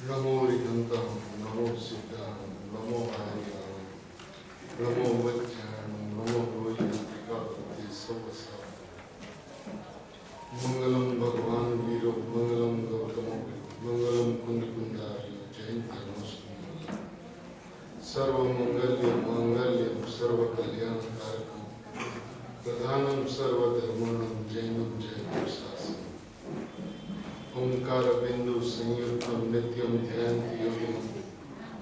नमो रिहंतं नमो सिद्धां नमो आर्यां नमो वज्रां नमो रोहिंत्रिकापति सवसा मंगलम भगवान वीरो मंगलम गौतमो मंगलम कुंडकुंडारी जयंती नमस्ते सर्वमंगल्य मांगल्यम सर्वकल्याणकारकम प्रधानम सर्वधर्माणां जैनम जयंती शासनम ओंकार बिंदु संयुक्तम नित्यम ध्यायन्ति योगिनः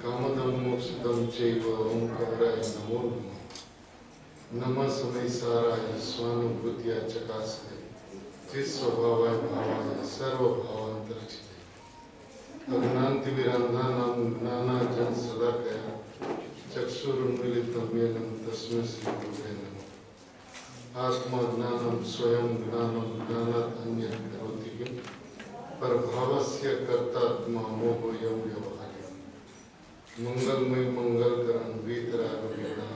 कामदं मोक्षदं चैव ओंकाराय नमो नमः नमः समयसाराय स्वानुभूत्या चकास्ते चित्स्वभावाय भावाय सर्वभावान्तरचिते अज्ञानतिमिरान्धानां ज्ञानाञ्जन शलाकया चक्षुरुन्मीलितं येन तस्मै श्रीगुरवे नमः आत्मा ज्ञानं स्वयं ज्ञानं ज्ञानात् अन्यत् करोति किम् परभावस्य कर्तात्मा मोहोयं व्यवहार्यं मंगलमय मंगलकरण वीतराग वीणा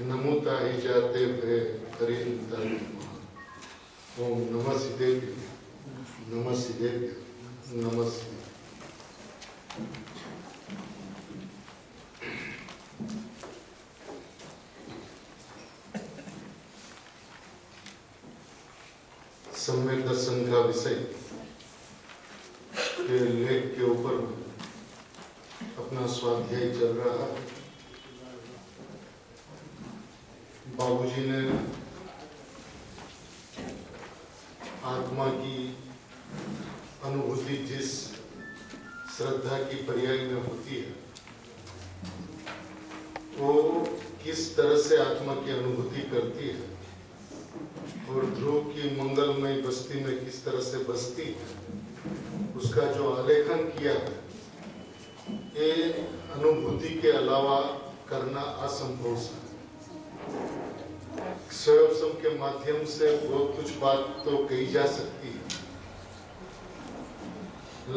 नमोता ही जाते भय करीन ओम नमः सिद्धेभ्यो नमः सिद्धेभ्यो नमः सिद्धेभ्यो। सम्यक दर्शन का विषय के लेख के ऊपर अपना स्वाध्याय चल रहा है। बाबूजी ने आत्मा की अनुभूति जिस श्रद्धा की पर्याय में होती है वो किस तरह से आत्मा की अनुभूति करती है और ध्रुव की मंगलमय बस्ती में किस तरह से बसती है उसका जो आलेखन किया है ये अनुभूति के अलावा करना असंभव है। स्वयं के माध्यम से बहुत कुछ बात तो कही जा सकती है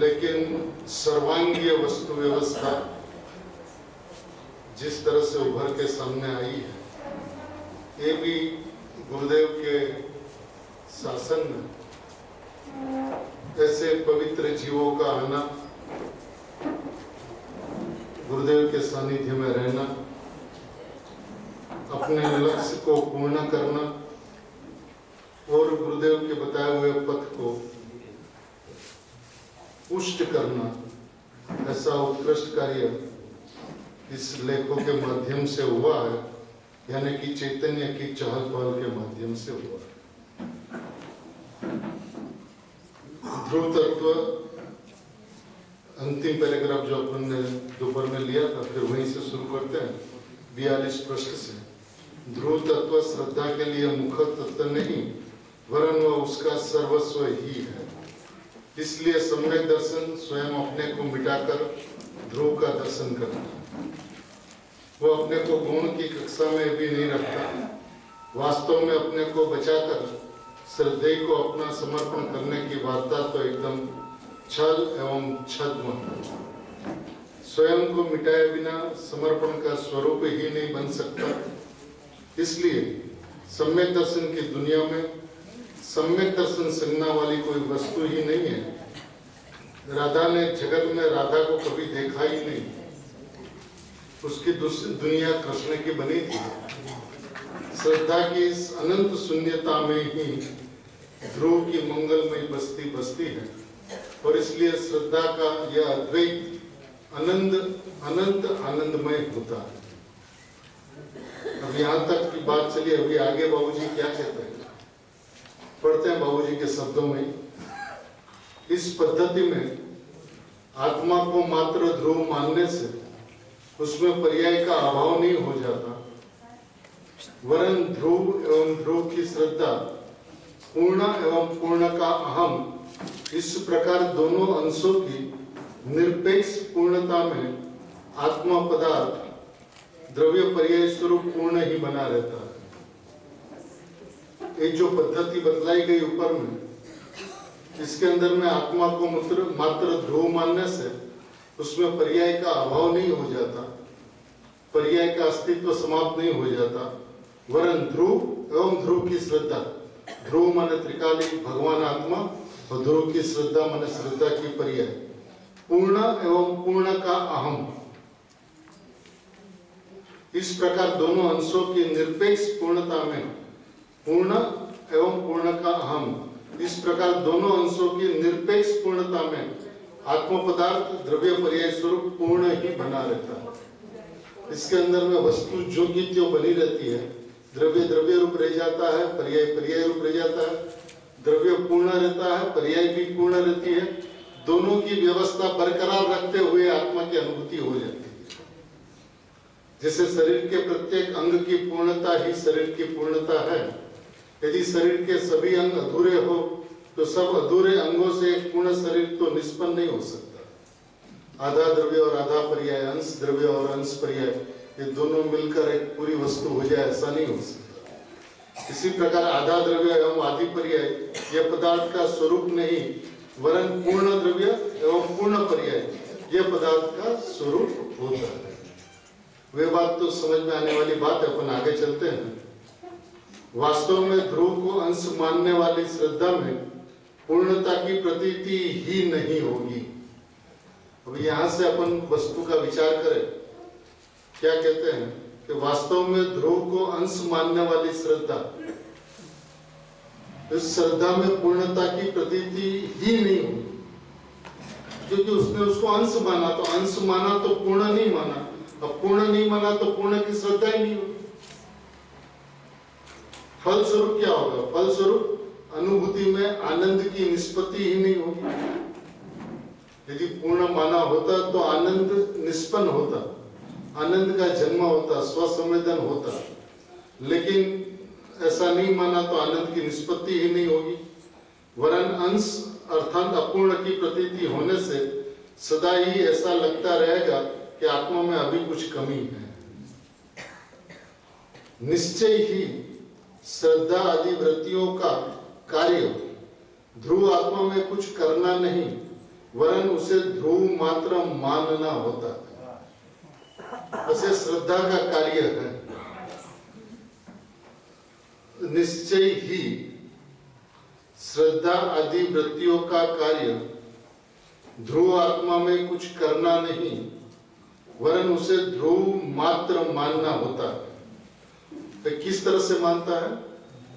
लेकिन सर्वांगीय वस्तु व्यवस्था जिस तरह से उभर के सामने आई है ये भी गुरुदेव के शासन में ऐसे पवित्र जीवों का आना गुरुदेव के सानिध्य में रहना अपने लक्ष्य को पूर्ण करना और गुरुदेव के बताए हुए पथ को पुष्ट करना ऐसा उत्कृष्ट कार्य इस लेखों के माध्यम से हुआ है यानी कि चैतन्य की चहल पहल के माध्यम से हुआ है। ध्रुव तत्व अंतिम पैराग्राफ जो अपन ने दोपहर में लिया था फिर वहीं से शुरू करते हैं 42 पृष्ठ से। ध्रुव तत्व श्रद्धा के लिए मुख्य तत्व नहीं वरन वह उसका सर्वस्व ही है। इसलिए सम्यक दर्शन स्वयं अपने को मिटाकर ध्रुव का दर्शन करता है। वो अपने को गुण की कक्षा में भी नहीं रखता, वास्तव में अपने को बचाकर श्रद्धेय को अपना समर्पण करने की वार्ता तो एकदम छल एवं छद्म। स्वयं को मिटाए बिना समर्पण का स्वरूप ही नहीं बन सकता। इसलिए सम्यक दर्शन की दुनिया में सम्यक दर्शन संज्ञा वाली कोई वस्तु ही नहीं है। राधा ने जगत में राधा को कभी देखा ही नहीं, उसकी दूसरी दुनिया कृष्ण की बनी थी। श्रद्धा की इस अनंत शून्यता में ही ध्रुव की मंगलमय बस्ती बसती है और इसलिए श्रद्धा का यह अद्वैत अनंत आनंदमय होता है। अब यहाँ तक की बात चली, अभी आगे बाबूजी क्या कहते हैं पढ़ते हैं बाबूजी के शब्दों में। इस पद्धति में आत्मा को मात्र ध्रुव मानने से उसमें पर्याय का अभाव नहीं हो जाता, वरन ध्रुव एवं ध्रुव की श्रद्धा पूर्ण एवं पूर्ण का अहम इस प्रकार दोनों अंशों की निरपेक्ष पूर्णता में आत्मा पदार्थ द्रव्य पर्याय स्वरूप पूर्ण ही बना रहता है। ये जो पद्धति बतलाई गई ऊपर में इसके अंदर में आत्मा को मात्र ध्रुव मानने से उसमें पर्याय का अभाव नहीं हो जाता, पर्याय का अस्तित्व समाप्त नहीं हो जाता, वरन ध्रुव एवं ध्रुव की श्रद्धा, ध्रुव माने त्रिकालिक भगवान आत्मा और ध्रुव की श्रद्धा माने श्रद्धा की पर्याय, पूर्ण एवं पूर्ण का अहम। इस प्रकार दोनों अंशों की निरपेक्ष पूर्णता में पूर्ण एवं पूर्ण का अहम, इस प्रकार दोनों अंशों की निरपेक्ष पूर्णता में आत्म पदार्थ द्रव्य पर्याय स्वरूप पूर्ण ही बना रहता है। इसके अंदर में वस्तु जो की त्यों बनी रहती है, द्रव्य द्रव्य रूप रह जाता है, पर्याय पर्याय रूप रह जाता है, द्रव्य पूर्ण रहता है, पर्याय भी पूर्ण रहती है। दोनों की व्यवस्था बरकरार रखते हुए आत्मा की अनुभूति हो जाती है। जैसे शरीर के प्रत्येक अंग की पूर्णता ही शरीर की पूर्णता है। यदि शरीर के सभी अंग अधूरे हो तो सब अधूरे अंगों से एक पूर्ण शरीर तो निष्पन्न नहीं हो सकता। आधा द्रव्य और आधा पर्याय, अंश द्रव्य और अंश पर्याय, ये दोनों मिलकर एक पूरी वस्तु हो जाए, ऐसा नहीं हो सकता। इसी प्रकार आधा द्रव्य एवं आधी पर्याय यह पदार्थ का स्वरूप नहीं, वरन पूर्ण द्रव्य एवं पूर्ण पर्याय यह पदार्थ का स्वरूप होता है। वे बात तो समझ में आने वाली बात है, अपन आगे चलते हैं। वास्तव में ध्रुव को अंश मानने वाली श्रद्धा में पूर्णता की प्रतीति ही नहीं होगी। अब यहां से अपन वस्तु का विचार करें, क्या कहते हैं कि वास्तव में ध्रुव को अंश मानने वाली श्रद्धा, इस श्रद्धा में पूर्णता की प्रतीति ही नहीं होगी, क्योंकि उसने उसको अंश माना, तो अंश माना तो पूर्ण नहीं माना, अब पूर्ण नहीं माना तो पूर्ण की श्रद्धा ही नहीं होगी। फलस्वरूप क्या होगा? फलस्वरूप अनुभूति में आनंद की निष्पत्ति ही नहीं होगी। यदि पूर्ण माना होता तो आनंद निष्पन्न होता, आनंद का जन्म होता, स्वसंवेदन होता, लेकिन ऐसा नहीं माना तो आनंद की निष्पत्ति ही नहीं होगी। वरन अंश अर्थात अपूर्ण की प्रतीति होने से सदा ही ऐसा लगता रहेगा कि आत्मा में अभी कुछ कमी है। निश्चय ही श्रद्धा आदि वृत्तियों का कार्य ध्रुव आत्मा में कुछ करना नहीं, वरन उसे ध्रुव मात्र मानना होता है। ऐसे श्रद्धा का कार्य है। निश्चय ही श्रद्धा आदि वृत्तियों का कार्य ध्रुव आत्मा में कुछ करना नहीं, वरन उसे ध्रुव मात्र मानना होता है। तो किस तरह से मानता है?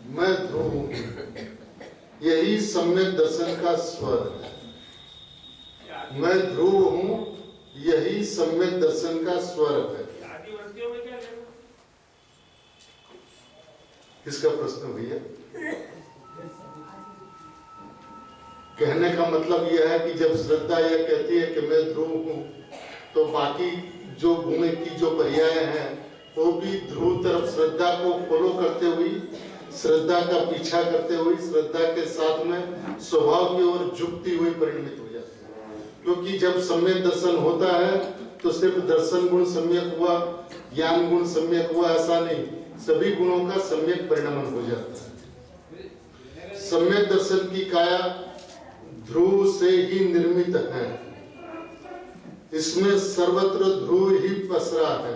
मैं ध्रुव हूं, यही सम्यक दर्शन का स्वर है। मैं ध्रुव हूं, यही सम्यक दर्शन का स्वर है। किसका प्रश्न भैया? कहने का मतलब यह है कि जब श्रद्धा यह कहती है कि मैं ध्रुव हूं, तो बाकी जो गुण की जो पर्याय हैं वो भी ध्रुव तरफ श्रद्धा को फॉलो करते हुए, श्रद्धा का पीछा करते हुए, श्रद्धा के साथ में स्वभाव की ओर झुकती हुई परिणमित हो जाती है। क्योंकि जब सम्यक दर्शन होता है तो सिर्फ दर्शन गुण सम्यक हुआ, ज्ञान गुण सम्यक हुआ, ऐसा नहीं, सभी गुणों का सम्यक परिणमन हो जाता है। सम्यक दर्शन की काया ध्रुव से ही निर्मित है। इसमें सर्वत्र ध्रुव ही पसरा है,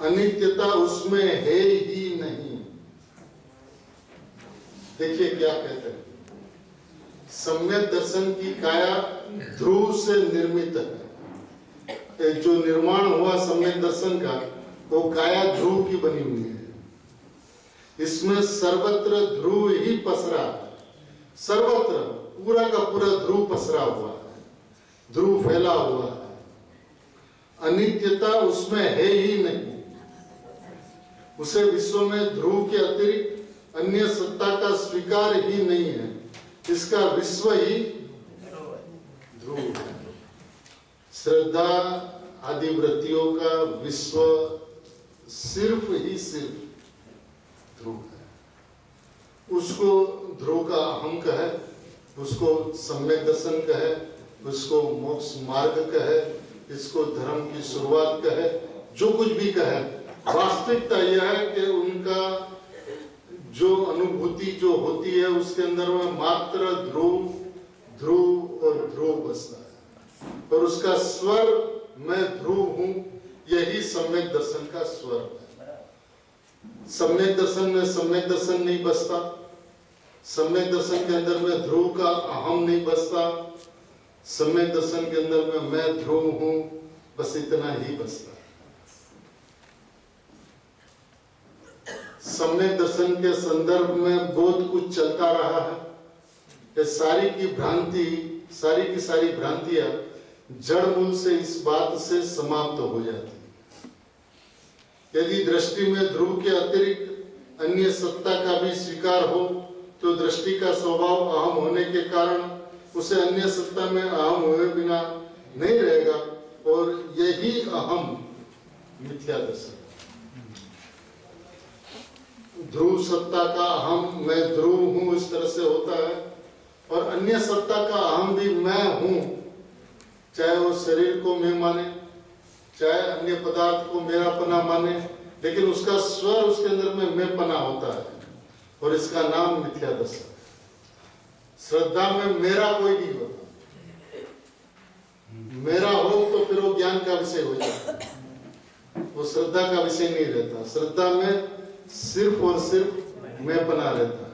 अनित्यता उसमें है ही नहीं। देखिए क्या कहते हैं, सम्यक दर्शन की काया ध्रुव से निर्मित है। जो निर्माण हुआ सम्यक दर्शन का, वो काया ध्रुव की बनी हुई है। इसमें सर्वत्र ध्रुव ही पसरा है। सर्वत्र पूरा का पूरा ध्रुव पसरा हुआ है, ध्रुव फैला हुआ है। अनित्यता उसमें है ही नहीं। उसे विश्व में ध्रुव के अतिरिक्त अन्य सत्ता का स्वीकार ही नहीं है। इसका विश्व ही ध्रुव है। श्रद्धा आदि वृत्तियों का विश्व सिर्फ ही सिर्फ ध्रुव है। उसको ध्रुव का अहम कहे, उसको सम्यक दर्शन कहे, उसको मोक्ष मार्ग कहे, इसको धर्म की शुरुआत कहे, जो कुछ भी कहे, वास्तविकता यह है कि उनका जो अनुभूति जो होती है उसके अंदर में मात्र ध्रुव ध्रुव और ध्रुव बसता है। और उसका स्वर मैं ध्रुव हूं, यही सम्यक दर्शन का स्वर है। सम्यक दर्शन में सम्यक दर्शन नहीं बसता, सम्यक दर्शन के अंदर में ध्रुव का अहम नहीं बसता, सम्यक दर्शन के अंदर में मैं ध्रुव हूं, बस इतना ही बसता है। सम्यक दर्शन के संदर्भ में बोध कुछ चलता रहा है। ये सारी की सारी भ्रांतियां जड़ मूल से इस बात से समाप्त हो जाती है। यदि दृष्टि में ध्रुव के अतिरिक्त अन्य सत्ता का भी स्वीकार हो तो दृष्टि का स्वभाव अहम होने के कारण उसे अन्य सत्ता में अहम हुए बिना नहीं रहेगा, और यही अहम मिथ्या दर्शन। ध्रुव सत्ता का अहम मैं ध्रुव हूं इस तरह से होता है, और अन्य सत्ता का अहम भी मैं हूं, चाहे वो शरीर को मैं माने, चाहे अन्य पदार्थ को मेरा पना माने, लेकिन उसका स्वर उसके अंदर में मैं पना होता है, और इसका नाम मिथ्या दर्शन। श्रद्धा में मेरा कोई नहीं होता। मेरा हो तो फिर वो ज्ञान का विषय हो जाता है, वो श्रद्धा का विषय नहीं रहता। श्रद्धा में सिर्फ और सिर्फ मैं बना रहता है।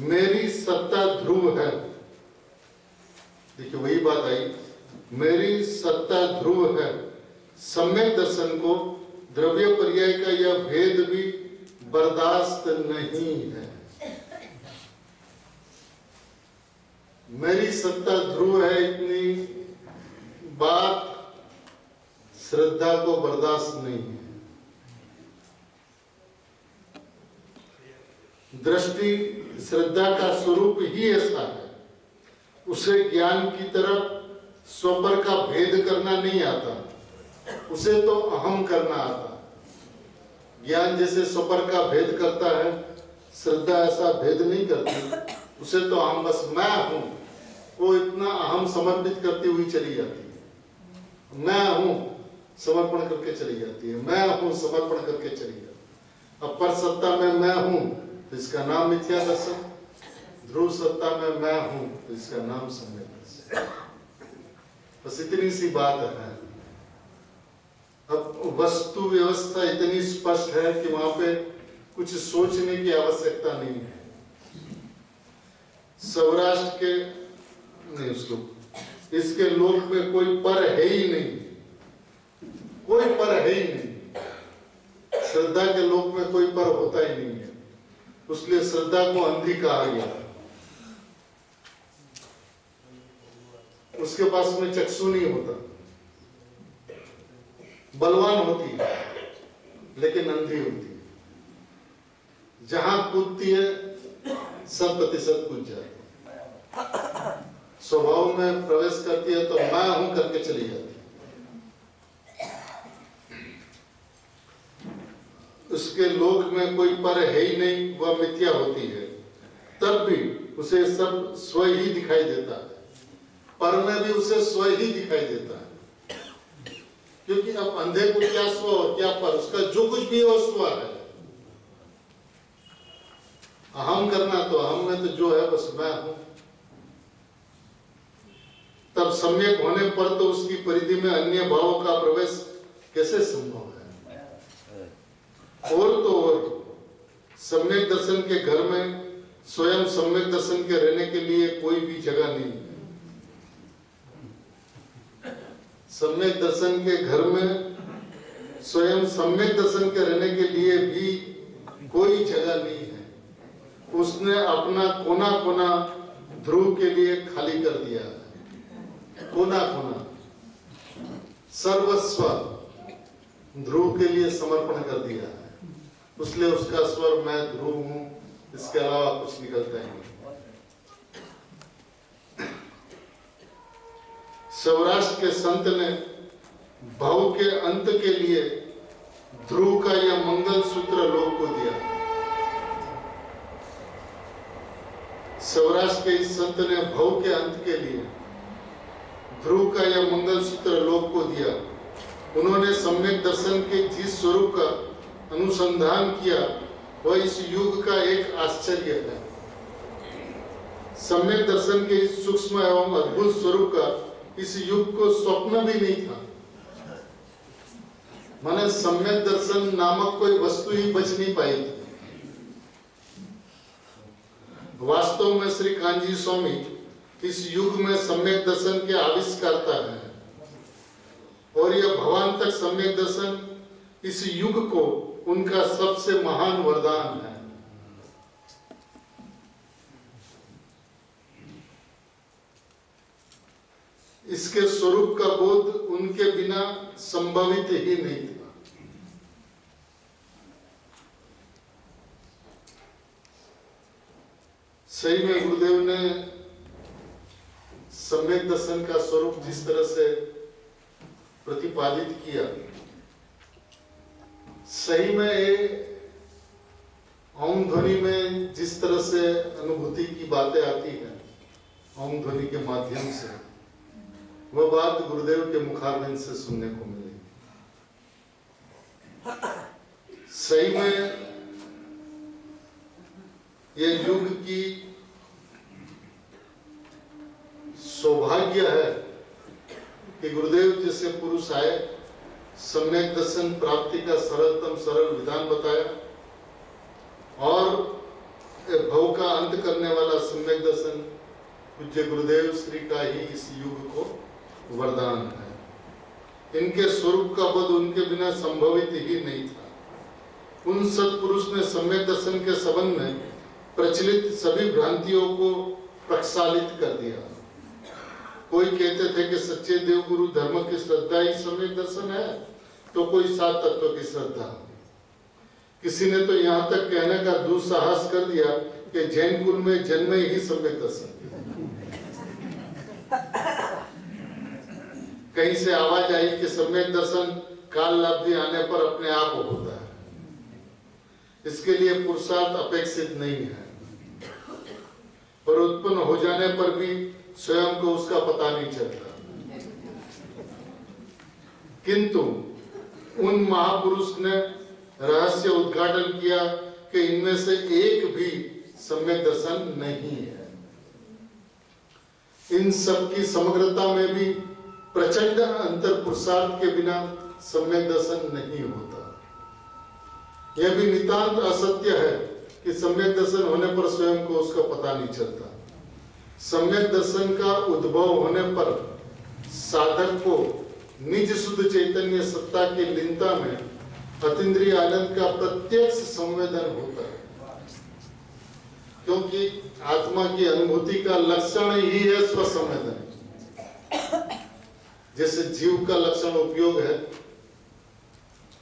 मेरी सत्ता ध्रुव है। देखिए वही बात आई, मेरी सत्ता ध्रुव है। सम्यक दर्शन को द्रव्य पर्याय का यह भेद भी बर्दाश्त नहीं है। मेरी सत्ता ध्रुव है, इतनी बात श्रद्धा को बर्दाश्त नहीं है। दृष्टि श्रद्धा का स्वरूप ही ऐसा है, उसे ज्ञान की तरह स्वपर का भेद करना नहीं आता, उसे तो अहम करना आता। ज्ञान जैसे स्वपर का भेद करता है, श्रद्धा ऐसा भेद नहीं करती, उसे तो अहम बस मैं हूं, वो इतना अहम समर्पित करती हुई चली जाती है। मैं हूं समर्पण करके चली जाती है, मैं हूं समर्पण करके चली जाती है। अब पर सत्ता में मैं हूं तो इसका नाम मिथ्या दर्शन, ध्रुव सत्ता में मैं हूं तो इसका नाम सम्यक दर्शन। बस इतनी सी बात है। अब वस्तु व्यवस्था इतनी स्पष्ट है कि वहां पे कुछ सोचने की आवश्यकता नहीं है। सौराष्ट्र के नहीं, उसको इसके लोक में कोई पर है ही नहीं, कोई पर है ही नहीं। श्रद्धा के लोक में कोई पर होता ही नहीं है, उसलिए श्रद्धा को अंधी कहा गया। उसके पास में चक्षु नहीं होता, बलवान होती है लेकिन अंधी होती है। जहां कूदती है 100% कूद जाती है। स्वभाव में प्रवेश करती है तो मैं हूं करके चली जाती है। उसके लोक में कोई पर है ही नहीं, वह मिथ्या होती है। तब भी उसे सब स्व ही दिखाई देता है, पर में भी उसे स्व ही दिखाई देता है। क्योंकि अब अंधे को क्या स्व और क्या पर, उसका जो कुछ भी है वो स्व है। अहम करना तो अहम में तो जो है बस मैं हूं। तब सम्यक होने पर तो उसकी परिधि में अन्य भावों का प्रवेश कैसे संभव है। और तो और सम्यक दर्शन के घर में स्वयं सम्यक दर्शन के रहने के लिए कोई भी जगह नहीं है। सम्यक दर्शन के घर में स्वयं सम्यक दर्शन के रहने के लिए भी कोई जगह नहीं है। उसने अपना कोना कोना ध्रुव के लिए खाली कर दिया है। कोना कोना सर्वस्व ध्रुव के लिए समर्पण कर दिया है। इसलिए उसका स्वर मैं ध्रुव हूं, इसके अलावा कुछ निकलता ही नहीं। सौराष्ट्र के संत ने भाव के अंत के लिए ध्रुव का यह मंगल सूत्र लोक को दिया। सौराष्ट्र के इस संत ने भाव के अंत के लिए ध्रुव का यह मंगल सूत्र लोक को दिया। उन्होंने सम्यक दर्शन के जिस स्वरूप का अनुसंधान किया वह इस युग का एक आश्चर्य है। सम्यक दर्शन के इस सूक्ष्म एवं अद्भुत स्वरूप का इस युग को स्वप्न भी नहीं था। माने सम्यक दर्शन नामक कोई वस्तु ही बच नहीं पाई थी। वास्तव में श्री कांजी स्वामी इस युग में सम्यक दर्शन के आविष्कारता हैं और यह भवांतक सम्यक दर्शन इस युग को उनका सबसे महान वरदान है। इसके स्वरूप का बोध उनके बिना संभवित ही नहीं था। सही में गुरुदेव ने सम्यक दर्शन का स्वरूप जिस तरह से प्रतिपादित किया, सही में ये ओम ध्वनि में जिस तरह से अनुभूति की बातें आती हैं ओम ध्वनि के माध्यम से, वह बात गुरुदेव के मुखारविंद से सुनने को मिली। सही में ये युग की सौभाग्य है कि गुरुदेव जैसे पुरुष आए, सम्यक दर्शन प्राप्ति का सरलतम सरल विधान बताया और भव का अंत करने वाला सम्यक दर्शन पूज्य गुरुदेव श्री का ही इस युग को वरदान है। इनके स्वरूप का बोध उनके बिना संभवित ही नहीं था। उन सत्पुरुष ने सम्यक दर्शन के संबंध में प्रचलित सभी भ्रांतियों को प्रक्षालित कर दिया। कोई कहते थे कि सच्चे देव गुरु धर्म की श्रद्धा ही सम्यक दर्शन है, तो कोई सात तत्व की श्रद्धा। किसी ने तो यहाँ तक कहने का दुस्साहस कर दिया कि जैन कुल में जन्म ही सम्यक दर्शन। कहीं से आवाज आई कि सम्यक दर्शन काल लब्धि आने पर अपने आप होता है, इसके लिए पुरुषार्थ अपेक्षित नहीं है, पर उत्पन्न हो जाने पर भी स्वयं को उसका पता नहीं चलता। किंतु उन महापुरुष ने रहस्य उद्घाटन किया कि इनमें से एक भी सम्यक दर्शन नहीं है। इन सब की समग्रता में भी प्रचंड अंतर पुरुषार्थ के बिना सम्यक दर्शन नहीं होता। यह भी नितांत असत्य है कि सम्यक दर्शन होने पर स्वयं को उसका पता नहीं चलता। सम्यक दर्शन का उद्भव होने पर साधक को निज शुद्ध चैतन्य सत्ता की लीनता में अतीन्द्रिय आनंद का प्रत्यक्ष संवेदन होता है, क्योंकि आत्मा की अनुभूति का लक्षण ही है स्वसंवेदन। जैसे जीव का लक्षण उपयोग है,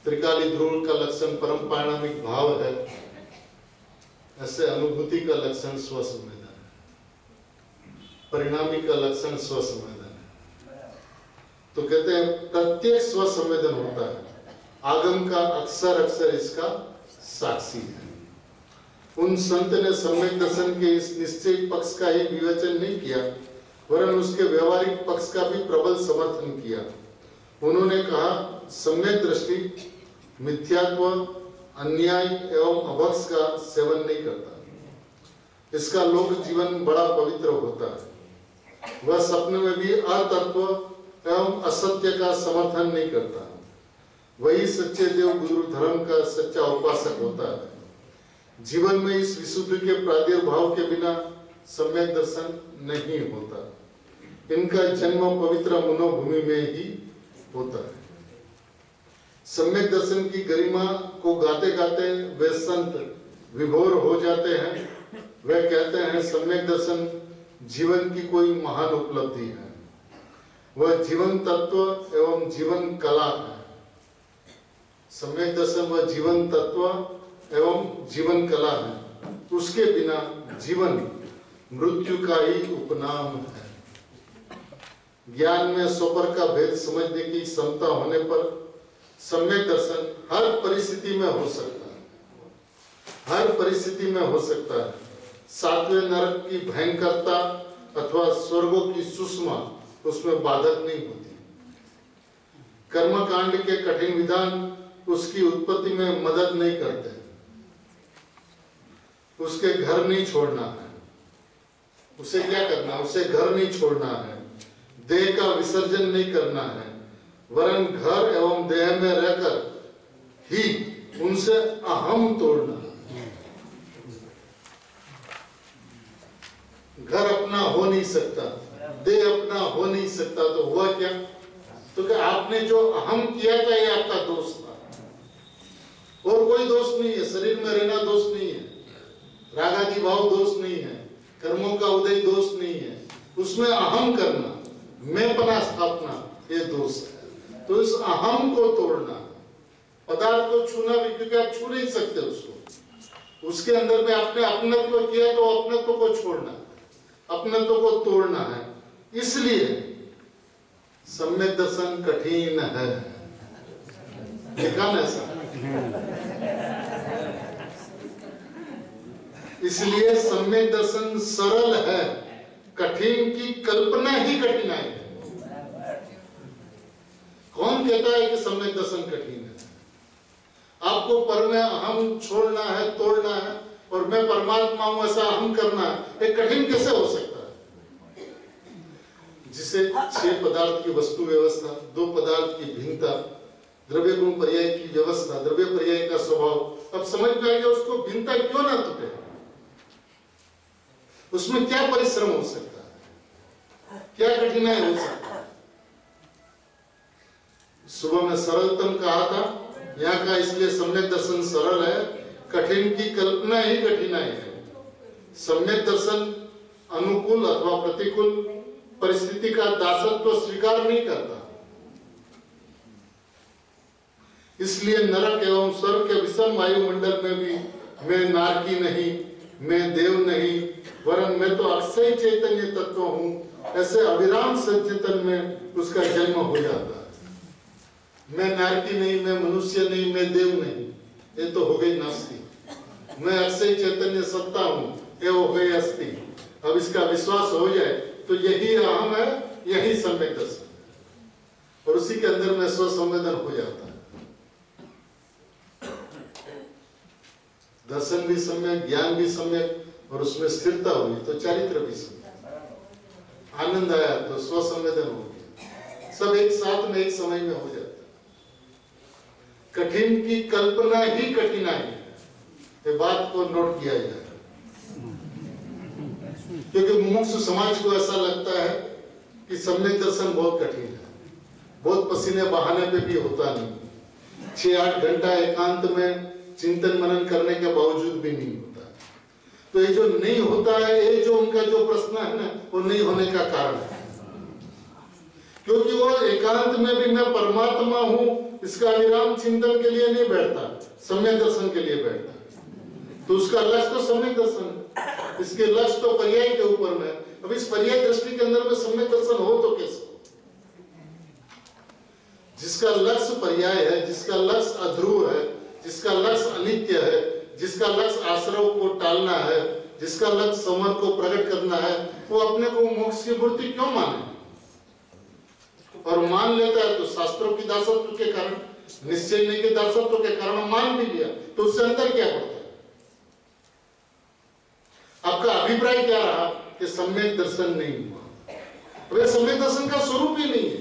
त्रिकाली ध्रुव का लक्षण परम पारणामिक भाव है, ऐसे अनुभूति का लक्षण स्वसंवेदन, परिणामी का लक्षण स्वसंवेदन है। तो कहते हैं प्रत्येक स्वसंवेदन होता है, आगम का अक्सर अक्सर इसका साक्षी है। उन संत ने सम्यक दर्शन के इस निश्चय पक्ष का ही विवेचन नहीं किया, वरन उसके व्यवहारिक पक्ष का भी प्रबल समर्थन किया। उन्होंने कहा सम्यक दृष्टि मिथ्यात्व, अन्याय एवं अभक्ष का सेवन नहीं करता। इसका लोक जीवन बड़ा पवित्र होता है। वह सपने में भी अतत्व एवं असत्य का समर्थन नहीं करता। वही सच्चे देव गुरु धर्म का सच्चा उपासक होता है। जीवन में इस विशुद्ध के प्रादुर्भाव के बिना सम्यक दर्शन नहीं होता। इनका जन्म पवित्र मनोभूमि में ही होता है। सम्यक दर्शन की गरिमा को गाते गाते वे संत विभोर हो जाते हैं। वे कहते हैं सम्यक दर्शन जीवन की कोई महान उपलब्धि है। वह जीवन तत्व एवं जीवन कला है। सम्यक दर्शन वह जीवन तत्व एवं जीवन कला है। उसके बिना जीवन मृत्यु का ही उपनाम है। ज्ञान में स्वपर का भेद समझने की क्षमता होने पर सम्यक दर्शन हर परिस्थिति में हो सकता है। हर परिस्थिति में हो सकता है। सातवें नरक की भयंकरता अथवा स्वर्गों की सुषमा उसमें बाधक नहीं होती। कर्मकांड के कठिन विधान उसकी उत्पत्ति में मदद नहीं करते। उसके घर नहीं छोड़ना है। उसे क्या करना है? उसे घर नहीं छोड़ना है, देह का विसर्जन नहीं करना है, वरन घर एवं देह में रहकर ही उनसे अहम तोड़ना। घर अपना हो नहीं सकता, देह अपना हो नहीं सकता, तो हुआ क्या? तो कि आपने जो अहम किया था ये आपका दोष था, और कोई दोष नहीं है। शरीर में रहना दोष नहीं है, रागादि भाव दोष नहीं है, कर्मों का उदय दोष नहीं है, उसमें अहम करना, मैंपना स्थापना, ये दोष है। तो इस अहम को तोड़ना, पदार्थ को छूना भी, क्योंकि आप छू नहीं सकते उसको, उसके अंदर में आपने अपनत्व किया तो अपनत्व को छोड़ना, अपनत्व को तोड़ना है। इसलिए सम्यक दर्शन कठिन है, लिखा ना ऐसा। इसलिए सम्यक दर्शन सरल है, कठिन की कल्पना ही कठिनाई है। कौन कहता है कि सम्यक दर्शन कठिन है? आपको पर में अहम छोड़ना है, तोड़ना है, और मैं परमात्मा हूं ऐसा अहम करना है, ये कठिन कैसे हो सकता है? जिसे 6 पदार्थ की वस्तु व्यवस्था, 2 पदार्थ की भिन्नता, द्रव्य गुण पर्याय की व्यवस्था, द्रव्य पर्याय का स्वभाव, अब समझ में आएगा उसको भिन्नता क्यों ना टूटे, उसमें क्या परिश्रम हो सकता है, क्या कठिनाई हो सकता है। सुबह में सरलतम कहा था, यहाँ का इसलिए सम्यक दर्शन सरल है, कठिन की कल्पना ही कठिनाई है। सम्यक दर्शन अनुकूल अथवा प्रतिकूल परिस्थिति का दासत्व स्वीकार नहीं करता। इसलिए नरक एवं स्वर्ग के विषम वायुमंडल में भी मैं नारकी नहीं, मैं देव नहीं, वरन मैं तो अक्षय चैतन्य तत्व हूं, ऐसे अविराम सचेतन में उसका जन्म हो जाता है। मैं नारकी नहीं, मैं मनुष्य नहीं, मैं देव नहीं, ये तो हो गई नास्ति। मैं अक्षय चैतन्य सत्ता हूं, ये हो गई अस्थि। अब इसका विश्वास हो जाए तो यही अहम है, यही सम्यक दर्शन, और उसी के अंदर में स्व संवेदन हो जाता है। दर्शन भी सम्यक, ज्ञान भी सम्यक, और उसमें स्थिरता हुई तो चारित्र भी सम्यक। आनंद आया तो स्व संवेदन हो गया, सब एक साथ में एक समय में हो जाता है। कठिन की कल्पना ही कठिनाई है, ये बात को नोट किया जाए। क्योंकि मुमुक्षु समाज को ऐसा लगता है कि सम्यक दर्शन बहुत कठिन है, बहुत पसीने बहाने पे भी होता नहीं, 6-8 घंटा एकांत में चिंतन मनन करने के बावजूद भी नहीं होता। तो ये जो नहीं होता है, ये जो उनका जो प्रश्न है ना, वो नहीं होने का कारण है, क्योंकि वो एकांत में भी मैं परमात्मा हूं इसका विराम चिंतन के लिए नहीं बैठता, सम्यक दर्शन के लिए बैठता। तो उसका लक्ष्य तो सम्यक दर्शन है, इसके लक्ष्य तो पर्याय के ऊपर में। अब इस पर्याय दृष्टि के अंदर में सम्यक दर्शन हो तो कैसे? जिसका लक्ष्य पर्याय है, जिसका लक्ष्य अध्रुव है, जिसका लक्ष्य अनित्य है, जिसका लक्ष्य आश्रव को टालना है, जिसका लक्ष्य समर को प्रकट करना है, वो अपने को मोक्ष की मूर्ति क्यों माने? और मान लेता है तो शास्त्रों की दासत्व के कारण, निश्चय नहीं के दासत्व के कारण मान भी लिया, तो उससे अंतर क्या पड़ता है? आपका अभिप्राय क्या रहा कि सम्यक दर्शन नहीं हुआ? वे सम्यक दर्शन का स्वरूप ही नहीं है।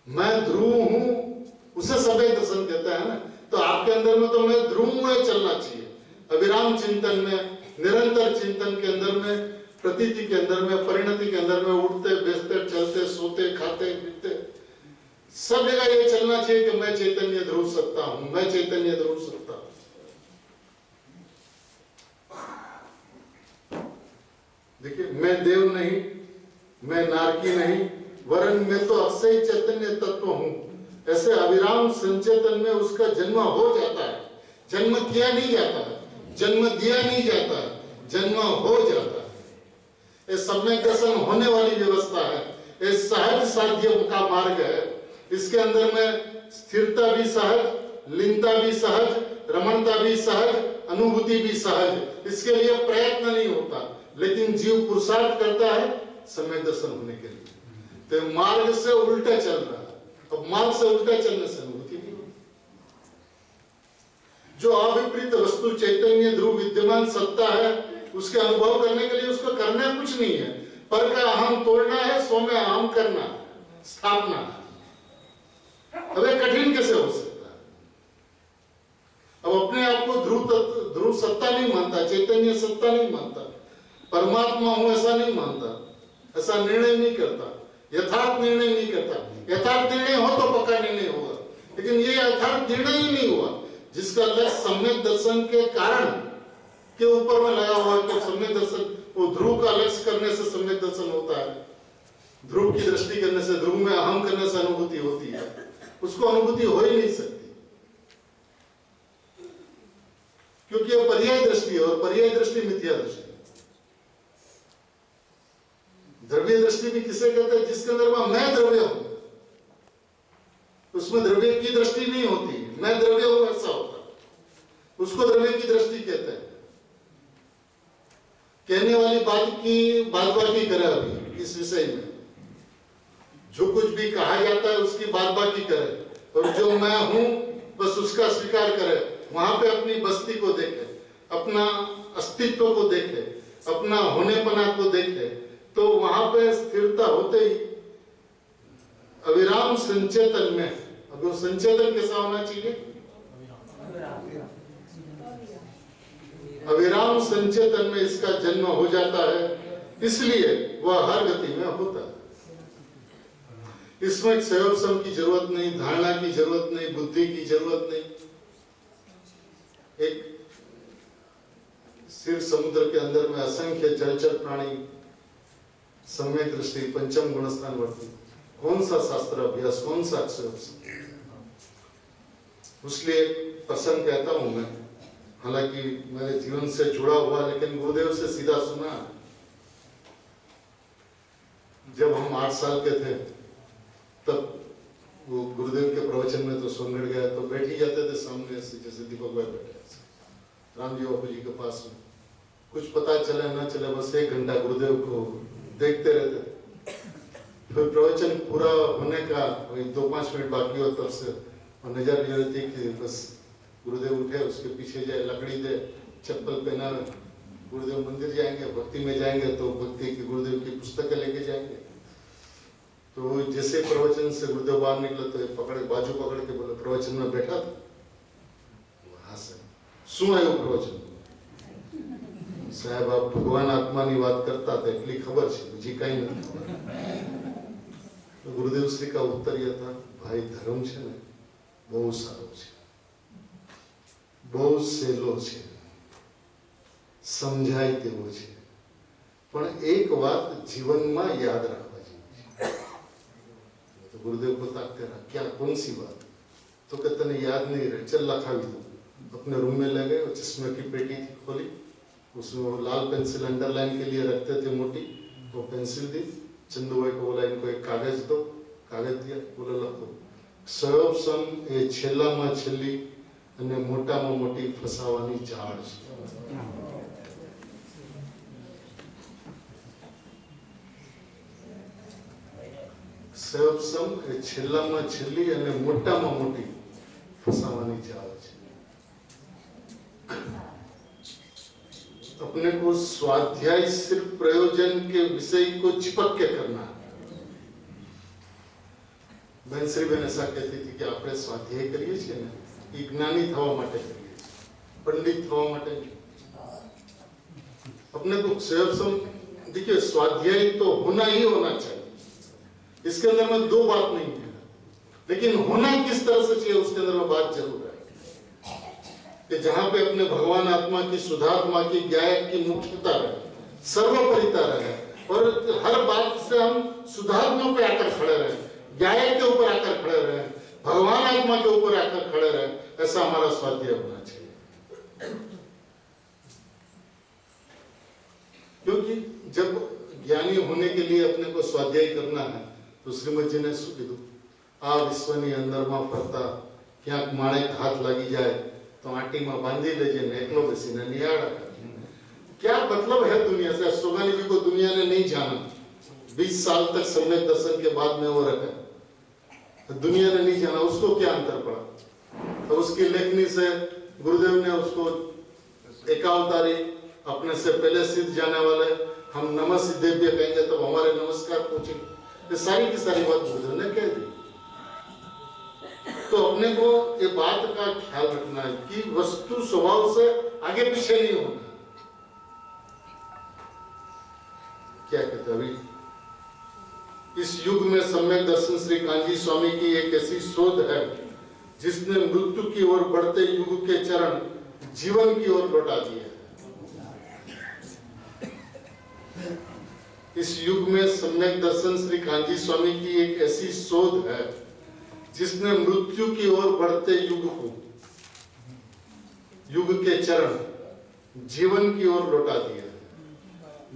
मैं ध्रुव हूं, उसे सम्यक दर्शन कहता है ना। तो आपके अंदर में तो मैं ध्रुव में चलना चाहिए, अविराम चिंतन में, निरंतर चिंतन के अंदर में, प्रतीति के अंदर में, परिणति के अंदर में, उठते बैठते चलते सोते खाते पीते सब जगह ये चलना चाहिए कि मैं चैतन्य ध्रुव सत्ता हूं, मैं चैतन्य ध्रुव सत्ता हूं। देखिए, मैं देव नहीं, मैं नारकी नहीं, वरन मैं तो अक्षय चैतन्य तत्व हूं, ऐसे अविराम संचेतन में उसका जन्म हो जाता है। जन्म किया नहीं जाता है, जन्म दिया नहीं जाता है, जन्म हो जाता है। ये सम्यक दर्शन होने वाली व्यवस्था है, ये सहज साध्य का मार्ग है। इसके अंदर में स्थिरता भी सहज, लीनता भी सहज, रमणता भी सहज, अनुभूति भी सहज। इसके लिए प्रयत्न नहीं होता, लेकिन जीव पुरुषार्थ करता है सम्यक दर्शन होने के लिए। तो मार्ग से उल्टा चल रहा है। अब मार्ग से उल्टा चलने से अनुभूति नहीं। जो अविपरीत वस्तु चैतन्य ध्रुव विद्यमान सत्ता है, उसके अनुभव करने के लिए उसको करना कुछ नहीं है, पर का अहम तोड़ना है, स्व में अहम करना, स्थापना। अब कठिन कैसे हो सकता है? अब अपने आप को ध्रुव ध्रुव सत्ता नहीं मानता, चैतन्य सत्ता नहीं मानता, परमात्मा हूं ऐसा नहीं मानता, ऐसा निर्णय नहीं करता, यथार्थ निर्णय नहीं करता। यथार्थ निर्णय हो तो पक्का निर्णय होगा, लेकिन ये यथार्थ निर्णय ही नहीं हुआ जिसका लक्ष्य सम्यक दर्शन के कारण के ऊपर में लगा हुआ है कि सम्यक दर्शन, वो ध्रुव का लक्ष्य करने से सम्यक दर्शन होता है, ध्रुव की दृष्टि करने से, ध्रुव में अहम करने से अनुभूति होती है, उसको अनुभूति हो ही नहीं सकती क्योंकि यह पर्याय दृष्टि है और पर्याय दृष्टि मिथ्या दृष्टि। द्रव्य दृष्टि भी किसे कहते हैं? जिसके अंदर वह मैं द्रव्य हूं, उसमें द्रव्य की दृष्टि नहीं होती, मैं द्रव्य हूं ऐसा होता, उसको द्रव्य की दृष्टि कहते हैं। कहने वाली बात की बात-बाकी करे अभी इस विषय में, जो कुछ भी कहा जाता है उसकी बात-बाकी करे, और जो मैं हूं बस उसका स्वीकार करे, वहां पे अपनी बस्ती को देखे, अपना अस्तित्व को देखे, अपना होनेपना को देखे, तो वहां पे स्थिरता होते ही अविराम संचेतन में, अब वो संचेतन कैसा होना चाहिए? अविराम संचेतन में इसका जन्म हो जाता है, इसलिए वह हर गति में होता है। इसमें संयोजन की जरूरत नहीं, धारणा की जरूरत नहीं, बुद्धि की जरूरत नहीं। एक सिर समुद्र के अंदर में असंख्य जलचर प्राणी, सम्यक दृष्टि, पंचम गुणस्थान वर्ती, कौन सा शास्त्र अभ्यास, कौन सा अक्षर? इसलिए प्रसंग कहता हूं मैं, हालांकि मेरे जीवन से जुड़ा हुआ, लेकिन गुरुदेव से सीधा सुना। जब हम 8 साल के थे तब वो गुरुदेव के प्रवचन में तो सोनगढ़ गया, तो बैठ ही जाते थे सामने ऐसे, जैसे दीपक भाई बैठे रामजी बापू जी के पास में, कुछ पता चले ना चले बस 1 घंटा गुरुदेव को देखते रहते। फिर प्रवचन पूरा होने का वही 2-5 मिनट बाकी हो, तब से और नजर ये रहती कि बस गुरुदेव उठे, उसके पीछे जाए, लकड़ी दे, चप्पल पहना, गुरुदेव मंदिर जाएंगे, भक्ति में जाएंगे तो भक्ति की गुरुदेव की पुस्तकें लेके जाएंगे। तो जैसे प्रवचन से गुरुदेव बाहर निकले तो पकड़े, बाजू पकड़ के बोले, प्रवचन में बैठा था, वहां से सुन आयो प्रवचन साहेब, आप भगवान आत्मा ની વાત કરતા હતા એટલી ખબર છે, બીજી કઈ નથી। તો ગુરુદેવ શ્રી કા ઉત્તર એ હતા, ભાઈ ધર્મ છે ને બહુ સારો છે, બહુ સહેલો છે, સમજાય તેવો છે, પણ એક વાત જીવનમાં યાદ રાખવા જેવી છે। તો ગુરુદેવ को ताकते रहा, क्या कौन सी बात? तो कि तने याद नहीं रहे, चल लखावी दो। अपने रूम में ले गए और चश्मे की पेटी थी खोली, उसमें लाल पेंसिल अंडरलाइन के लिए रखते थे मोटी, वो पेंसिल दी, चंदू भाई को बोला इनको एक कागज दो, कागज दिया, बोला लखो સૌસમ એ છેલ્લામાં છેલ્લી અને મોટામાં મોટી ફસાવાની ઝાડ છે। સૌસમ એ છેલ્લામાં છેલ્લી અને મોટામાં મોટી ફસાવાની ઝાડ છે। अपने को स्वाध्याय सिर्फ प्रयोजन के विषय को चिपक के करना है। बहन श्रीबेन ऐसा कहती थी कि આપણે સ્વાધ્યાય કરીએ છીએ ને એ જ્ઞાની થવા માટે કરીએ છીએ, पंडित થવા માટે नहीं। अपने को स्वयं, देखिए स्वाध्याय तो होना ही होना चाहिए, इसके अंदर में 2 बात नहीं है, लेकिन होना किस तरह से चाहिए उसके अंदर में बात जरूर है कि जहां पे अपने भगवान आत्मा की, शुद्धात्मा की, ज्ञायक की मुख्यता रहे, सर्वोपरिता रहे, और हर बात से हम शुद्धात्मा पे आकर खड़े रहे, ज्ञायक के ऊपर आकर खड़े रहे, भगवान आत्मा के ऊपर आकर खड़े रहे, ऐसा हमारा स्वाध्याय होना चाहिए। क्योंकि जब ज्ञानी होने के लिए अपने को स्वाध्याय करना है तो श्रीमद जी ने શું કીધું? આ વિશ્વની અંદરમાં ફરતા ક્યાંક માણેક હાથ લાગી જાય तो आटी में बांधी लेजे ने एकलो बेसीने निहाड़ा। क्या मतलब है दुनिया से? सोगानी जी को दुनिया ने नहीं जाना, 20 साल तक सम्यक दर्शन के बाद में वो रखा, तो दुनिया ने नहीं जाना, उसको क्या अंतर पड़ा? तो उसकी लेखनी से गुरुदेव ने उसको एकावतारी, अपने से पहले सिद्ध जाने वाले, हम नमः सिद्धेभ्य कहेंगे तो हमारे नमस्कार पहुंचेंगे, ये सारी की सारी बात गुरुदेव ने कह दी। तो अपने अपने को ये बात का ख्याल रखना है कि वस्तु स्वभाव से आगे पीछे नहीं होना। क्या कहते अभी इस युग में सम्यक दर्शन श्री कांजी स्वामी की एक ऐसी शोध है जिसने मृत्यु की ओर बढ़ते युग के चरण जीवन की ओर लौटा दिए। इस युग में सम्यक दर्शन श्री कांजी स्वामी की एक ऐसी शोध है जिसने मृत्यु की ओर बढ़ते युग के चरण जीवन की ओर लौटा दिया।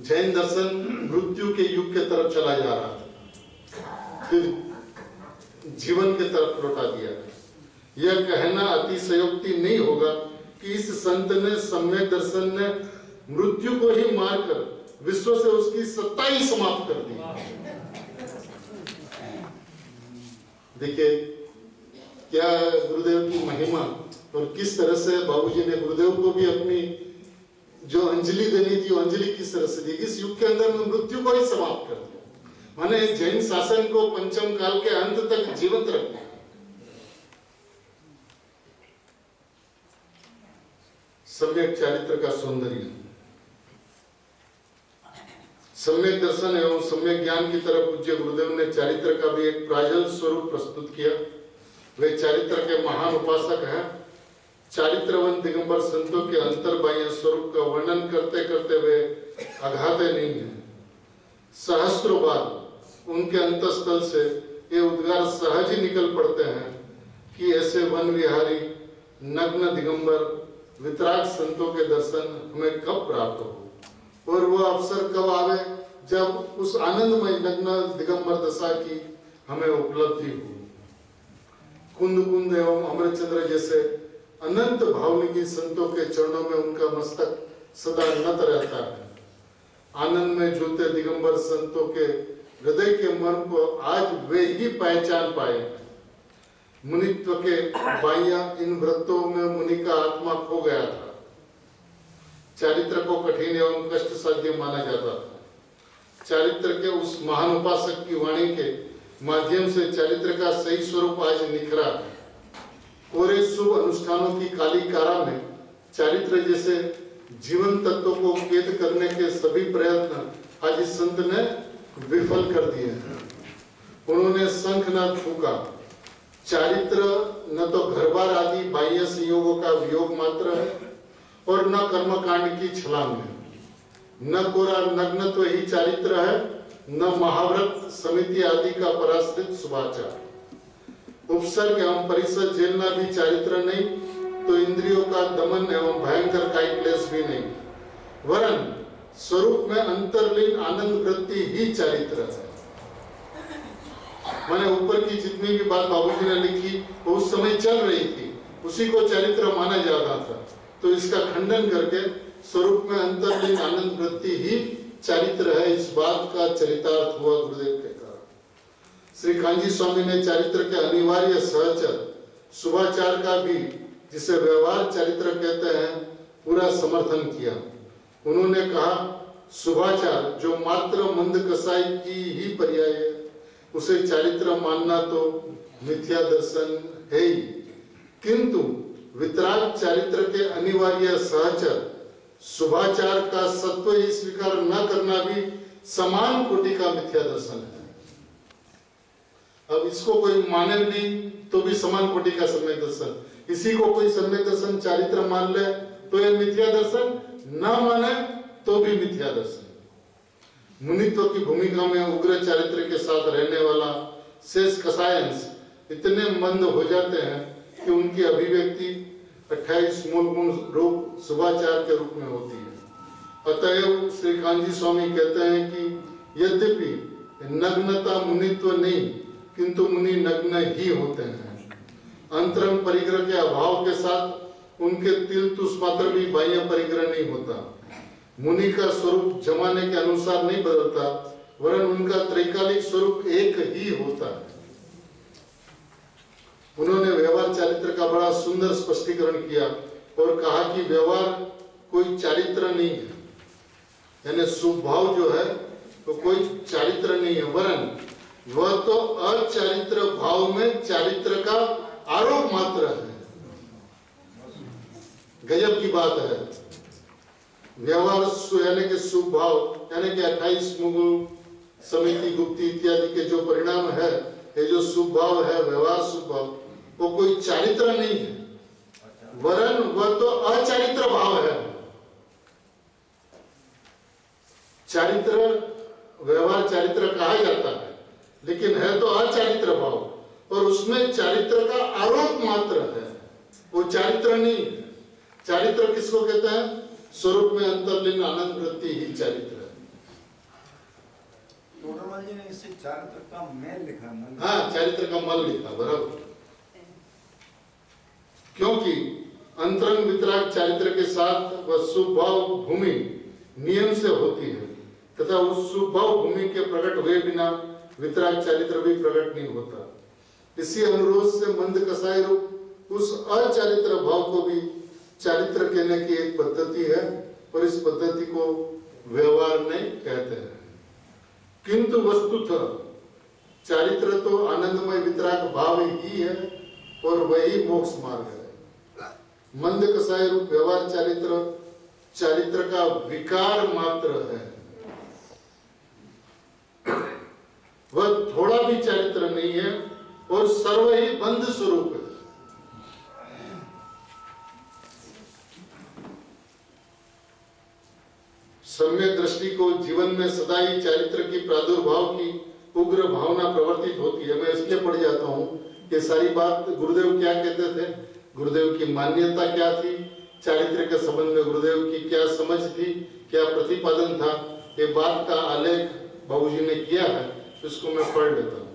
जैन दर्शन मृत्यु के युग के तरफ चला जा रहा था, फिर जीवन के तरफ लौटा दिया। यह कहना अतिशयोक्ति नहीं होगा कि इस संत ने सम्यक दर्शन ने मृत्यु को ही मारकर विश्व से उसकी सत्ता ही समाप्त कर दी। देखिए क्या गुरुदेव की महिमा और किस तरह से बाबूजी ने गुरुदेव को भी अपनी जो अंजलि देनी थी अंजलि किस तरह से दी। इस युग के अंदर में मृत्यु को ही समाप्त कर दिया, माने जैन शासन को पंचम काल के अंत तक जीवंत रखना। सम्यक चारित्र का सौंदर्य, सम्यक दर्शन एवं सम्यक ज्ञान की तरफ पूज्य गुरुदेव ने चारित्र का भी एक प्राजल स्वरूप प्रस्तुत किया। वे चारित्र के महान उपासक हैं। चारित्रवन दिगंबर संतों के अंतर्बाह्य स्वरूप का वर्णन करते करते वे अघाते नहीं है। सहस्त्रों बार उनके अंतस्थल से ये उद्गार सहज ही निकल पड़ते हैं कि ऐसे वन विहारी नग्न दिगंबर वितराग संतों के दर्शन हमें कब प्राप्त हो और वह अवसर कब आवे जब उस आनंदमय नग्न दिगंबर दशा की हमें उपलब्धि हो। कुंद कुंद एवं अमरचंद्र जैसे अनंत भावनिकी संतों के चरणों में उनका मस्तक सदा नत रहता है। आनंद में झूलते दिगंबर संतों के हृदय के मर्म को आज वे ही पहचान पाए। मुनित्व के बाह्य इन व्रतों में मुनि का आत्मा खो गया था। चारित्र को कठिन एवं कष्ट साध्य माना जाता था। चारित्र के उस महान उपासक की वाणी के माध्यम से चारित्र का सही स्वरूप आज निखरा है। कोरे शुभ अनुष्ठानों की काली कारा में चारित्र जैसे जीवन तत्व को कैद करने के सभी प्रयत्न आज इस संत ने विफल कर दिए हैं। उन्होंने शंख न फूका। चारित्र न तो घरबार आदि बाह्य संयोगों का वियोग मात्र है और न कर्मकांड की छलांग है। न कोरा नग्नत्व ही चारित्र है, न महाव्रत समिति आदि का पराश्रित शुभाचार। उपसर्ग एवं परिसर झेलना भी चारित्र नहीं, तो इंद्रियों का दमन एवं भयंकर कायिक क्लेश भी नहीं, वरन स्वरूप में अंतर्लीन आनंद वृत्ति ही चारित्र है। मैंने ऊपर की जितनी भी बात बाबूजी ने लिखी वो उस समय चल रही थी, उसी को चारित्र माना जाता था। तो इसका खंडन करके स्वरूप में अंतर्लीन आनंद वृत्ति ही चारित्र है, इस बात का चरितार्थ हुआ गुरुदेव के कारण। श्री कांजी स्वामी ने चारित्र के अनिवार्य सहचर शुभाचार का भी, जिसे व्यवहार चारित्र कहते हैं, पूरा समर्थन किया। उन्होंने कहा शुभाचार जो मात्र मंद कसाई की ही पर्याय है, उसे चारित्र मानना तो मिथ्या दर्शन है ही, किंतु वितराग चारित्र के अनिवार्य सहचर शुभाचार का सत्व ही स्वीकार न करना भी समान कोटि का मिथ्या दर्शन है। अब इसको कोई माने नहीं तो भी समान कोटि का सम्यक दर्शन, इसी को कोई सम्यक दर्शन चारित्र मान ले तो यह मिथ्या दर्शन, न माने तो भी मिथ्या दर्शन। मुनित्व की भूमिका में उग्र चारित्र के साथ रहने वाला शेष कसायंश इतने मंद हो जाते हैं कि उनकी अभिव्यक्ति 28 मूल गुण रूप शुभाचार के रूप में होती है। अतएव श्री कांजी स्वामी कहते हैं कि यद्यपि नग्नता मुनित्व नहीं, किंतु मुनि नग्न ही होते हैं। अंतरंग परिग्रह के अभाव के साथ उनके तिल तुष मात्र भी बाह्य परिग्रह नहीं होता। मुनि का स्वरूप जमाने के अनुसार नहीं बदलता, वरन उनका त्रैकालिक स्वरूप एक ही होता है। उन्होंने व्यवहार चारित्र का बड़ा सुंदर स्पष्टीकरण किया और कहा कि व्यवहार कोई चारित्र नहीं है, यानी स्वभाव जो है तो कोई चारित्र नहीं है, वरन वह तो अचारित्र भाव में चारित्र का आरोप मात्र है। गजब की बात है। व्यवहार यानी कि शुभ भाव यानी कि 28 मुगु समिति गुप्ती इत्यादि के जो परिणाम है, ये जो शुभ भाव है, व्यवहार शुभ भाव, वो कोई चारित्र नहीं है, वरन वह तो अचारित्र भाव है। चारित्र व्यवहार चारित्र कहा जाता है, लेकिन है तो अचारित्र भाव, और उसमें चारित्र का आरोप मात्र है, वो चारित्र नहीं है। चारित्र किसको कहते हैं? स्वरूप में अंतर्लीन आनंद वृत्ति ही चारित्र है। टोडरमल जी ने इससे चारित्र का मेल लिखा। हाँ, चारित्र का मल लिखा, बराबर। क्योंकि अंतरंग वितराग चारित्र के साथ वह शुभ भाव भूमि नियम से होती है, तथा उस शुभ भाव भूमि के प्रकट हुए बिना वितराग चारित्र भी प्रकट नहीं होता। इसी अनुरोध से मंद कसाई रूप उस अचारित्र भाव को भी चारित्र कहने की एक पद्धति है, और इस पद्धति को व्यवहार नहीं कहते हैं। किंतु वस्तुतः चारित्र तो आनंदमय वितराग भाव ही है, और वही मोक्ष मार्ग है। मंद कसाई रूप व्यवहार चारित्र चारित्र का विकार मात्र है, वह थोड़ा भी चारित्र नहीं है, और सर्व ही बंध स्वरूप है। सम्यक दृष्टि को जीवन में सदा ही चारित्र की प्रादुर्भाव की उग्र भावना प्रवर्तित होती है। मैं इसलिए पढ़ जाता हूँ कि सारी बात गुरुदेव क्या कहते थे, गुरुदेव की मान्यता क्या थी, चारित्र के संबंध में गुरुदेव की क्या समझ थी, क्या प्रतिपादन था, ये बात का आलेख बाबूजी ने किया है, इसको मैं पढ़ लेता हूँ।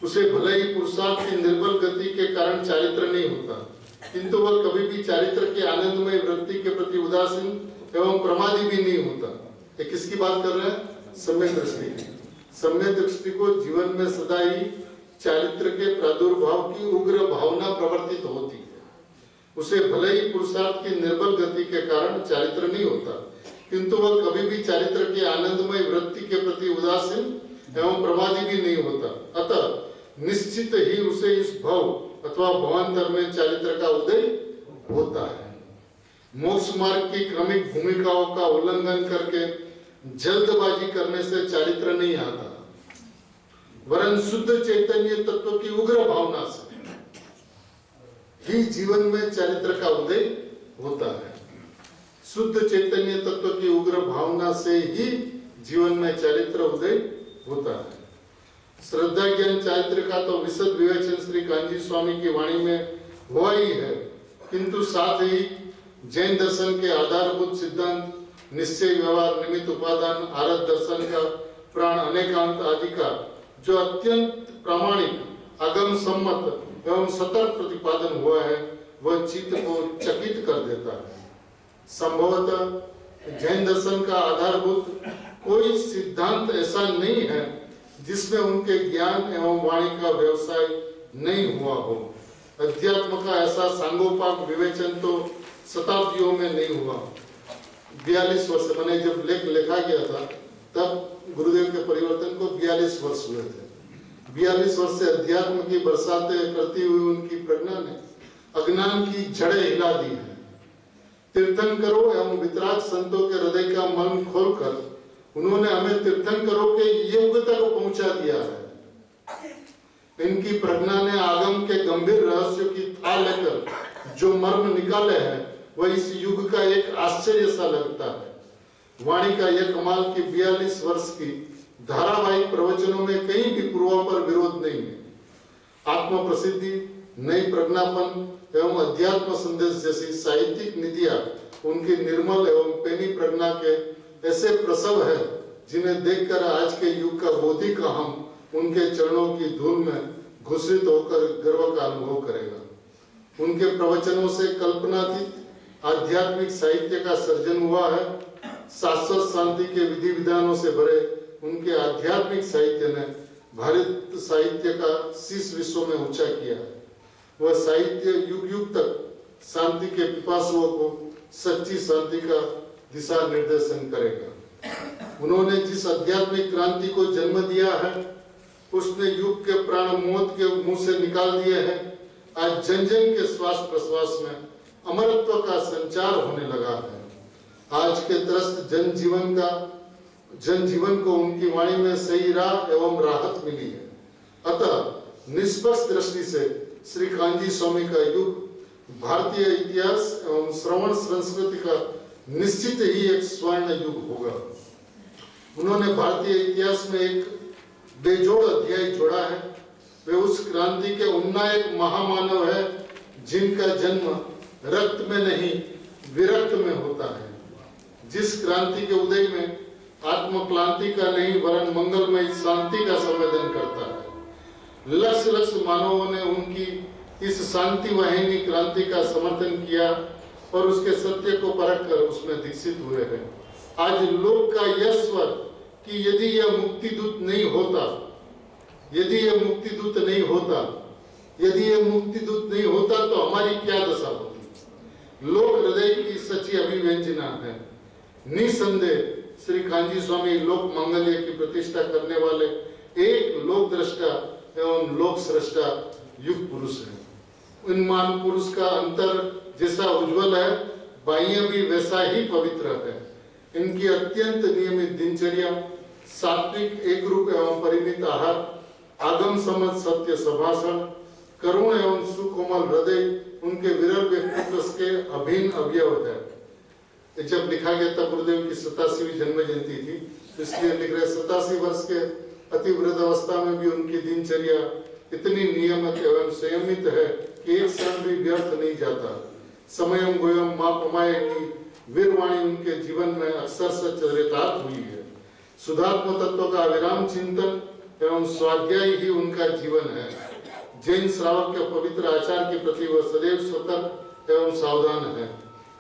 उसे भले ही पुरुषार्थ की निर्बल गति के कारण चारित्र नहीं होता, किंतु वह कभी भी चारित्र के आनंदमय वृत्ति के प्रति उदासीन एवं प्रमादी भी नहीं होता। ये किसकी बात कर रहे हैं? सम्यक दृष्टि की। सम्यक दृष्टि को जीवन में सदा ही चारित्र के प्रादुर्भाव की उग्र भावना प्रवर्तित होती है। उसे भले ही पुरुषार्थ की निर्बल गति के कारण चारित्र नहीं होता, किंतु वह कभी भी चारित्र के आनंदमय वृत्ति के प्रति उदासीन एवं प्रमादी भी नहीं होता। अतः निश्चित ही उसे इस भव अथवा भवांतर में चारित्र का उदय होता है। मोक्ष मार्ग की क्रमिक भूमिकाओं का उल्लंघन करके जल्दबाजी करने से चारित्र नहीं आता, वरन शुद्ध चैतन्य तत्व की उग्र भावना से ही जीवन में चारित्र का उदय होता है। शुद्ध चैतन्य तत्व की उग्र भावना से ही जीवन में चारित्र उदय होता है। श्रद्धा ज्ञान चारित्र का तो विशद विवेचन श्री कांजी स्वामी की वाणी में हुआ ही है, किंतु साथ ही जैन दर्शन के आधारभूत सिद्धांत निश्चय, व्यवहार, निमित्त, उपादान, आरत दर्शन का प्राण, अनेकांत आदि का जो अत्यंत प्रामाणिक, अगम सम्मत एवं सतर्क प्रतिपादन हुआ है, वह चित्त को चकित कर देता है। संभवतः जैन दर्शन का आधारभूत कोई सिद्धांत ऐसा नहीं है जिसमें उनके ज्ञान एवं वाणी का व्यवसाय नहीं हुआ हो। अध्यात्म का ऐसा सांगोपांग विवेचन तो शताब्दियों में नहीं हुआ। 42 वर्ष मैंने जब लेख लिखा गया था, तब गुरुदेव के परिवर्तन को 42 वर्ष हुए थे। 42 वर्ष से अध्यात्म की बरसातें करती हुई उनकी प्रज्ञा ने अज्ञान की जड़ें हिला दी है। तीर्थंकरों एवं वितराग संतों के हृदय का मन खोलकर उन्होंने हमें तीर्थंकरों के युग तक पहुंचा दिया है। इनकी प्रज्ञा ने आगम के गंभीर रहस्यों की था लेकर जो मर्म निकाले हैं, वह इस युग का एक आश्चर्य सा लगता है। वाणी का यह कमाल की 42 वर्ष की धारावाहिक प्रवचनों में कहीं भी पूर्वापर विरोध नहीं है। आत्म प्रसिद्धि, नई प्रज्ञापन एवं अध्यात्म संदेश जैसी साहित्यिक नीतियां उनकी निर्मल एवं पेनी प्रज्ञा के ऐसे प्रसव है, जिन्हें देखकर आज के युग का बौद्धिक हम उनके चरणों की धूल में घुसित होकर गर्व का अनुभव करेगा। उनके प्रवचनों से कल्पनातीत आध्यात्मिक साहित्य का सर्जन हुआ है। शाश्वत शांति के विधि विधानों से भरे उनके आध्यात्मिक साहित्य ने भारत साहित्य का शीर्ष विश्व में ऊंचा किया है। वह साहित्य युग युग तक शांति के पिपासुओं को सच्ची शांति का दिशा निर्देशन करेगा। उन्होंने जिस आध्यात्मिक क्रांति को जन्म दिया है, उसने युग के प्राण मौत के मुंह से निकाल दिए हैं। आज जन जन के श्वास प्रश्वास में अमरत्व का संचार होने लगा है। आज के त्रस्त जनजीवन को उनकी वाणी में सही राह एवं राहत मिली है। अतः निष्पक्ष दृष्टि से श्री कांजी स्वामी का युग भारतीय इतिहास एवं श्रवण संस्कृति का निश्चित ही एक स्वर्ण युग होगा। उन्होंने भारतीय इतिहास में एक बेजोड़ अध्याय जोड़ा है। वे उस क्रांति के उन्नायक महामानव है जिनका जन्म रक्त में नहीं विरक्त में होता है। जिस क्रांति के उदय में आत्म क्लांति का नहीं वरन मंगलमय शांति का संवेदन करता है। लक्ष लक्ष मानवों ने उनकी इस शांति वाहिनी क्रांति का समर्थन किया और उसके सत्य को परख कर उसमें दीक्षित हुए हैं। आज लोक का यह स्वर कि यदि यह मुक्ति दूत नहीं होता, यदि यह मुक्ति दूत नहीं होता तो हमारी क्या दशा होती। लोक हृदय की सच्ची अभिव्यंजना है। निसंदेह श्री कांजी स्वामी लोक मंगल्य की प्रतिष्ठा करने वाले एक लोक दृष्टा एवं लोक सृष्टा युग पुरुष है। इन महान पुरुष का अंतर जैसा उज्जवल है, बाह्य भी वैसा ही पवित्र है। इनकी अत्यंत नियमित दिनचर्या, सात्विक एक रूप एवं परिमित आहार, आगम समझ सत्य संभाषण, करुण एवं सुकोमल हृदय उनके विरल व्यक्तित्व के अभिन्न अवयव है। जब लिखा गया तब गुरुदेव की 87वीं जन्म जयंती थी, इसलिए लिख रहे 87 वर्ष के अति वृद्ध अवस्था में भी उनकी दिनचर्या इतनी नियमित एवं संयमित है कि एक क्षण भी व्यर्थ नहीं जाता। समयम गोयम मां पमाए की वीरवाणी उनके जीवन में अक्सर चरितार्थ हुई है। सुधात्म तत्व का अविराम चिंतन एवं स्वाध्याय ही उनका जीवन है। जैन श्रावक के पवित्र आचार के प्रति वह सदैव सतर्क एवं सावधान है।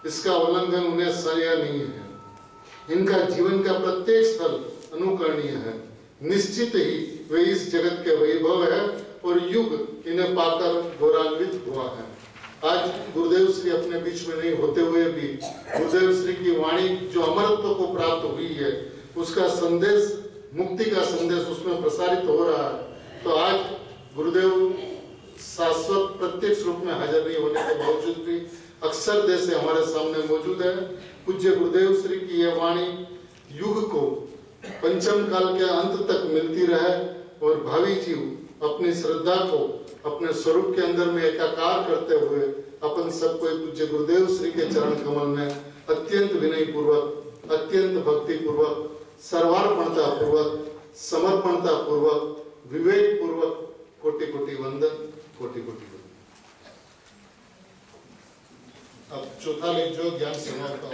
इसका उल्लंघन उन्हें सह्य नहीं है। इनका जीवन का प्रत्येक स्थल अनुकरणीय है। निश्चित ही वे इस जगत के वैभव है और युग इन्हें पाकर गौरवान्वित हुआ है। आज गुरुदेव श्री अपने बीच में नहीं होते हुए भी गुरुदेव श्री की वाणी जो अमरत्व को प्राप्त हुई है, उसका संदेश, मुक्ति का संदेश उसमें प्रसारित हो रहा है। तो आज गुरुदेव शाश्वत प्रत्यक्ष रूप में हाजिर नहीं होने के बावजूद भी अक्षर देश से हमारे सामने मौजूद है। पूज्य गुरुदेव श्री की यह वाणी युग को पंचम काल के अंत तक मिलती रहे और भावी जीव अपनी श्रद्धा को अपने स्वरूप के अंदर में एकाकार करते हुए अपन सबको पूज्य गुरुदेव श्री के चरण कमल में अत्यंत विनय पूर्वक, अत्यंत भक्ति पूर्वक, सर्वार्पणता पूर्वक, समर्पणता पूर्वक, विवेक पूर्वक कोटि कोटि वंदन, कोटि कोटि वंदन। अब चौथा लेख जो ज्ञान सेवा का